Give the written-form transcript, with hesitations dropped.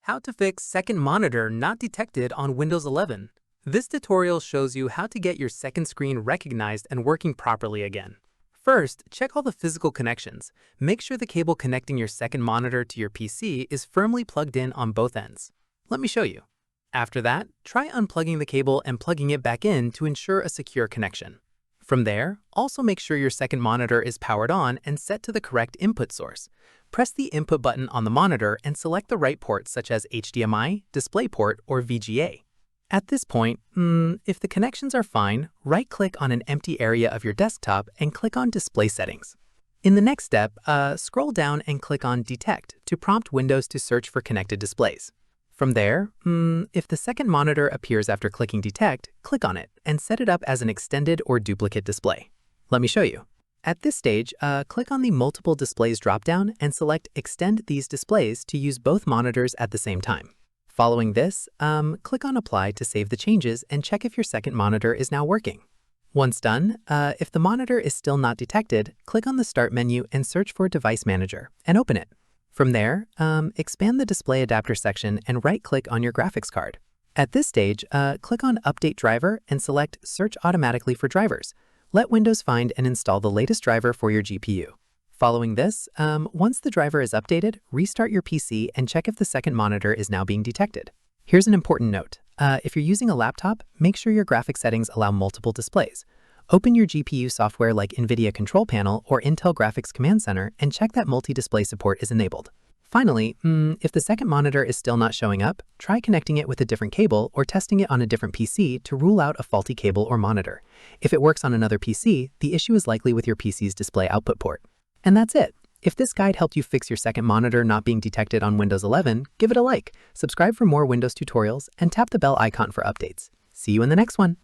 How to fix second monitor not detected on Windows 11. This tutorial shows you how to get your second screen recognized and working properly again. First, check all the physical connections. Make sure the cable connecting your second monitor to your PC is firmly plugged in on both ends. Let me show you. After that, try unplugging the cable and plugging it back in to ensure a secure connection. From there, also make sure your second monitor is powered on and set to the correct input source. Press the input button on the monitor and select the right port such as HDMI, DisplayPort, or VGA. At this point, if the connections are fine, right-click on an empty area of your desktop and click on Display Settings. In the next step, scroll down and click on Detect to prompt Windows to search for connected displays. From there, if the second monitor appears after clicking Detect, click on it and set it up as an extended or duplicate display. Let me show you. At this stage, click on the Multiple Displays dropdown and select Extend these displays to use both monitors at the same time. Following this, click on Apply to save the changes and check if your second monitor is now working. Once done, if the monitor is still not detected, click on the Start menu and search for Device Manager and open it. From there, expand the display adapter section and right-click on your graphics card. At this stage, click on Update Driver and select Search Automatically for Drivers. Let Windows find and install the latest driver for your GPU. Following this, once the driver is updated, restart your PC and check if the second monitor is now being detected. Here's an important note. If you're using a laptop, make sure your graphics settings allow multiple displays. Open your GPU software like NVIDIA Control Panel or Intel Graphics Command Center and check that multi-display support is enabled. Finally, if the second monitor is still not showing up, try connecting it with a different cable or testing it on a different PC to rule out a faulty cable or monitor. If it works on another PC, the issue is likely with your PC's display output port. And that's it. If this guide helped you fix your second monitor not being detected on Windows 11, give it a like, subscribe for more Windows tutorials, and tap the bell icon for updates. See you in the next one.